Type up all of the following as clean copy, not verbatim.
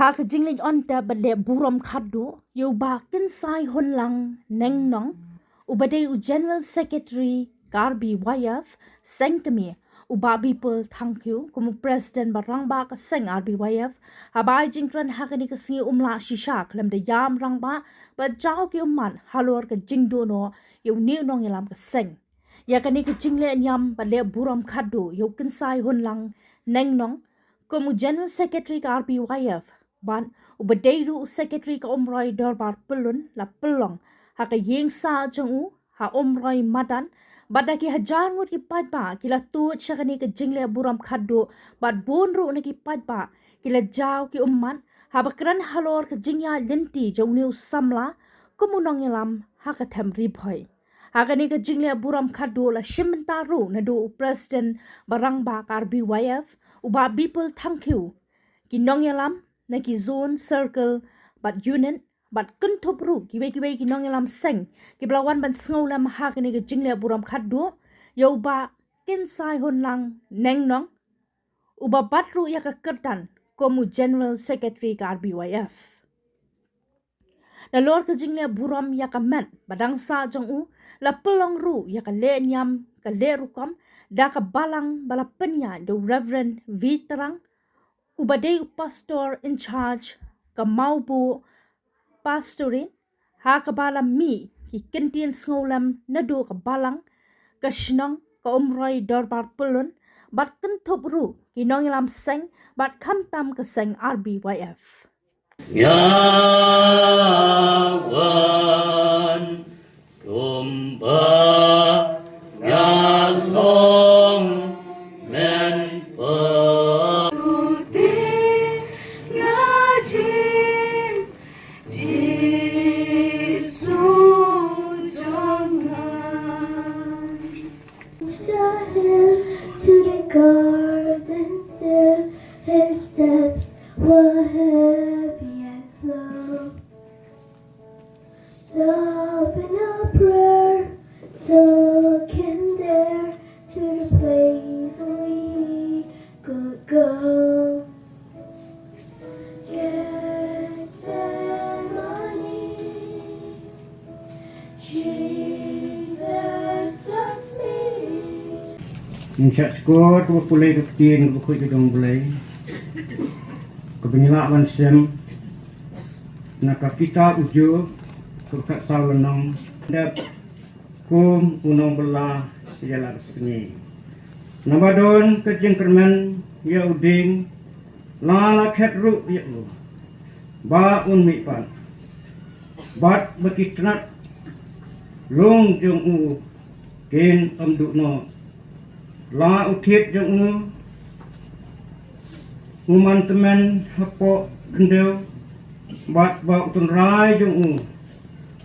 Hak jingling on ta bale buram khaddu yo ba kin sai hon lang neng nong ubade u general secretary karbi wayaf sengkami uba people thank you kumu president barang ba ka seng RBYF habai jingkran hakani ka si umla shisha klam de yam rang ba jaw ki umman halor ka jingdo no yo ni nong yalam ka seng yakani ka jingle nyam bale buram khaddu yo kin sai hon lang neng nong kumu general secretary RBYF ban ubadeiru secretary ka umroy dorbar pelun la pelong ha ka yeng sa jongu ha umroy madan badaki hajar ngut ki padba kila tu chakani ka jingle buram khaddo bad bonru na ki padba kila jaw ki umman ha bakran halor ka jingya linti jongni samla kumunong yalam ha ka them ribhoy Hakani ka jingle buram khaddo la shimtaru na do president barang ba RBYF uba people thank you kinong yalam na ki zone circle but unit but kuntop ru kiwe ki nong yalam seng ki blawan ban sngau lam ha ni ke jingle buram khaddo yo ba kin sai hon lang neng nong uba batru ya ka kertan komu general secretary ka RBYF na lor ka jingle buram ya ka men badang sa jong u la pelong ru ya ka le nyam ka le rukam da ka balang bala penya do reverend vitrang ubadei pastor in charge ka maubu pastorin ha ka bala mi ki kentien sngolam na do ka balang ka shnong ka umroy dorbar pulun bat kan thopru ki nong lam seng bat kham tam ka seng RBYF Nyawan tumba nyalong men to the garden still, his steps were heavy and slow. Love and a prayer took him there to the place we could go. Gethsemane, Jesus loves me. Insya skor tu pulai ke tin ke koi dong pulai ke penyilakan sem nak kita ujo ke kat sawenong dap kum unong bela jalan seni nabadon ke jengkerman ya uding lala khat ru ya lu ba un mi pan bat bekitnat long jong u ken amdu no la utiet jong uman temen hapo kendeu bat ba utun rai jong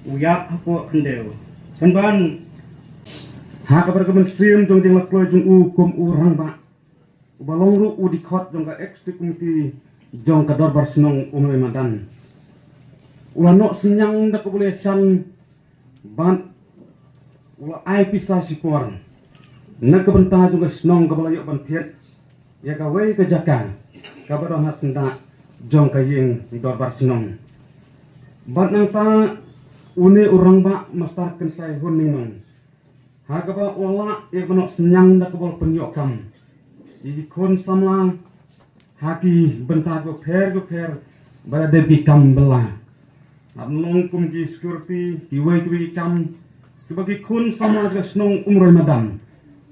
uyak hapo kendeu kanban ha ka berkemen sim jong ding laklo jong kum urang ba balong ru u dikhot jong ka executive committee jong ka dorbar senong umai madan ulano sinyang dak boleh san ban ula ai pisah sikor nak kebentah juga senong kebalayok bantiet ya kawai ke jaka kabado hasenda jong kaying dorbar senong bat nang ta une urang ba mastar ken sai huning non ha kaba wala ya benok senyang dak kebol penyokam di kon samlang haki bentah go pher bala debi kam bela nong kum ki security ki wai ki kam bagi kun sama ke senong umroy madam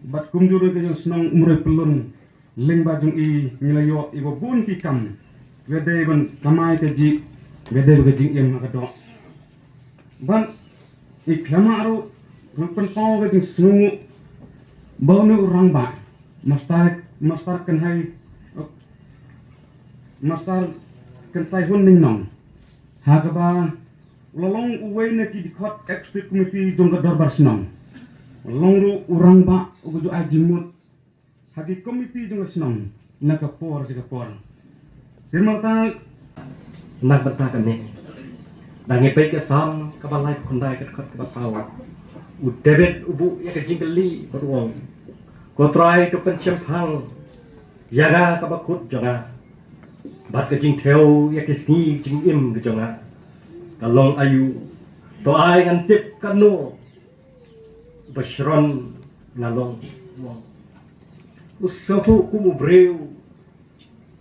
bat kum juru ke senong umroy pelun ling bajung i milayo ibo bun ki kam gede ban kamai ke ji gede ke jing em ka do ban i klama ru rumpen tau ke jing sungu bau urang ba mastar kan hai mastar kan sai hun ning nong ha ka ba lolong uwe na ki dikhot executive committee jong ka dorbar senong lolong ru urang ba ugu ajimut hagi committee jong senong na ka por si ka por firmata nak bentah kan ni dangi pe ke sam ka balai kon dai ka khot ka saw u debet ubu ya ka jingli ko wong ko try to pen champang yaga ka bakut jaga bat ka jing theo ya ke sni jing im ke jonga kalong ayu to ai ngan tip kanu bashron ngalong usatu ku mu breu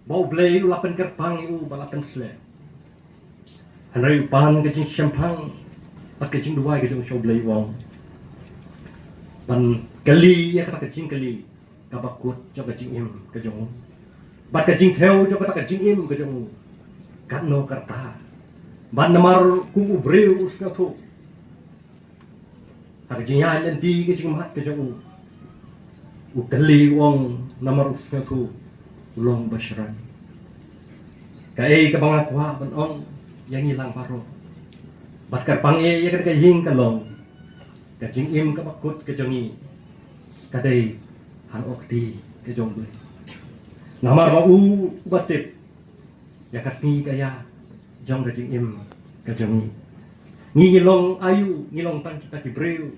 bau blei lapan kerpang u balapan sle hanai pan ke jing champang pat ke jing duai ke jing show blei wong pan kali ya kata ke jing kali kabakut cho ke jing im ke jong bat ke jing theo cho kata ke jing im ke jong kano karta ban namar ku mu breu usatu hak jinya lenti ke jing mat ke jong ukali wong namar usatu ulong bashran kai ka bang akwa ban ong yang hilang paro bat ka pang ya kan ka hing ka long ka jing im ka bakut ke jongi ka dei han ok di ke jong ble namar ba u batip ya kasni ka ya jong ka jing im ka jongi ni long ayu ni long tan kita di breu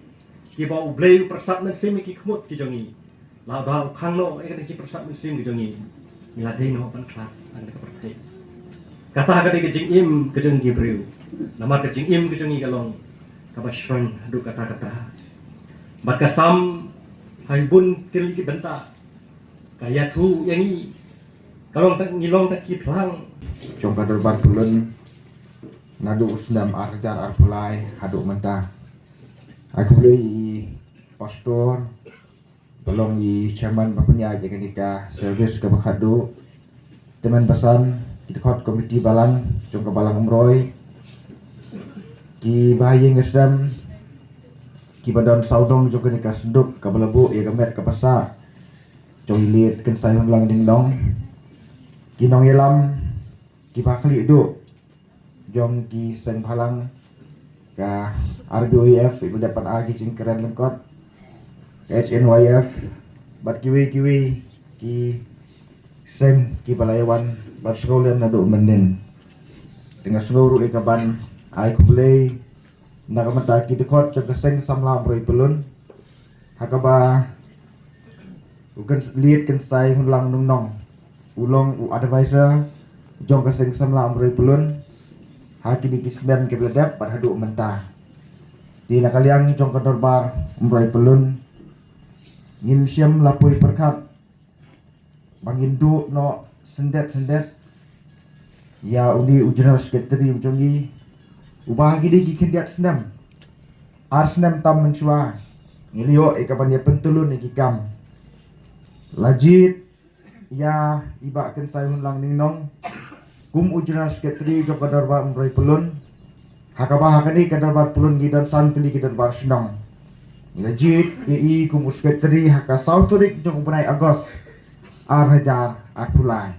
ki ba u bleu persat nang semi ki khmut ki jongi la ba khang no e ka ki persat nang semi ki jongi nila dei no pan klat an ka perte kata ka de jing im ke jong ki breu namar ka jing im ke jongi ka long ka ba shron du kata bat ka sam hai bun kili ki benta kaya thu yang ni kalong tak ngilong tak ki plang Jong kadar bar bulan nadu usnam arjar arpulai haduk mentah aku beli pastor belum i chairman bapanya jaga nikah service ke bakhadu teman pesan di dekat komiti balang jong ke balang umroy ki bayi ngesam ki badan saudong jong ke nikah senduk ke belebu ya gamet ke pasar jong ilit ken sayun lang ding dong ki nong yelam ki bakli du jong ki sen phalang ka RBOEF ibu dapat agi cingkeren lengkot HNYF bat kiwi ki sen ki balayawan bat sekolah nado menden tengah seluruh ikaban ai kublei nakamata ki dekot jong keseng samla broi pelun hakaba ukan liat kan sai hulang nung ulong u advisor jong keseng samla broi pelun hakini kismen ke bledap bat hadu mentah di nakaliang jong kadorbar broi pelun ngin siam lapui perkat bangin du no sendet ya uni general secretary ujongi ubah gidi gi kendiat senam arsenam tam menchua ngilio ikaban ya pentulun ikikam lajit ya iba ken sayun lang ningnong kum general secretary jok kadarba umroi pelun hakaba hakani kadarba pelun gidan santli kadarba senong Ilajit i kum secretary haka sauturik jong bunai agos hajar pulai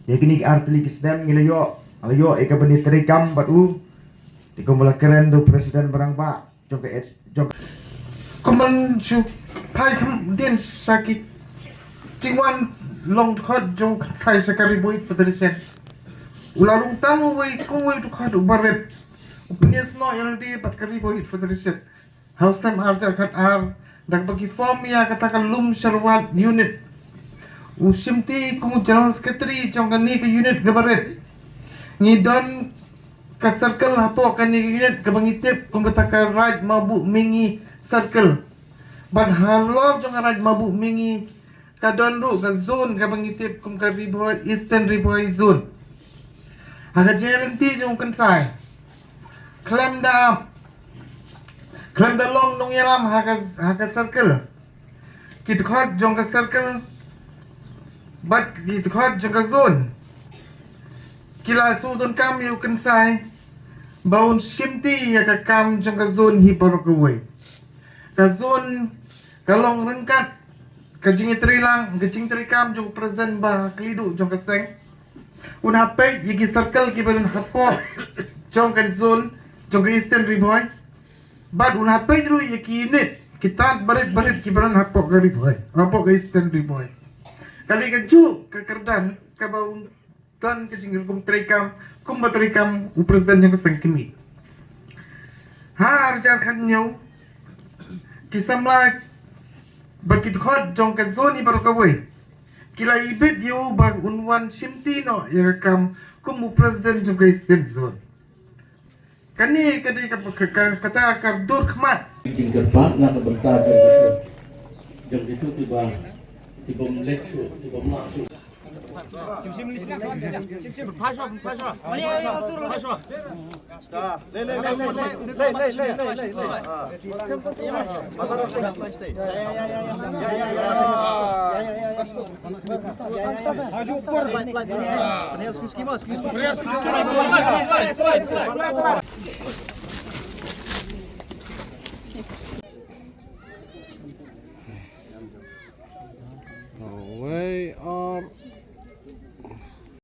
teknik artli kisdem ngilayo alayo eka bani terikam batu di kumula keren do presiden barang ba jong ke jong Kuman ju pai kam den sakit cingwan long khot jong sai sakari boy federation ulalung tang wei kong wei tu khot baret punya sno yang di pat kari boy federation hausam arjar khat ar dak bagi form ya katakan lum sharwat unit usimti kum general secretary jong kan ni ke unit gabaret ngidon ka circle hapo kan ni unit ke bangitip kum katakan raj mabu mingi circle ban halor jong raj mabu mingi kadon ru ka zone ka bangitip kum ka riboy eastern riboy zone aga jerenti jong kan sai Klan long nong yalam haka circle kit khot jong ka circle bat kit khot jong ka zone kila su don kam yu kan sai baun shimti ya ka kam jong ka zone hi par ka wei ka zone ka long rengkat ka jing trilang ka jing trikam jong present ba klidu jong ka seng un hape yiki circle ki ban hapo jong ka zone jong ka eastern riboy Bad un hape ru unit kita barit ki baran hapok gari boy hapok ga eastern boy kali ka ju ka kerdan ka baun tan ke jinggil kum trikam u presiden yang keseng kini har jar kan nyau kisamla bakit khot jong ka zoni baru ka boy Kila ibit yu bang unwan simti no ya kam kumu presiden juga isin Kani kata akar dur khmat. Jing kerpat nak bentar jam itu tiba melek su, tiba mak su. Maju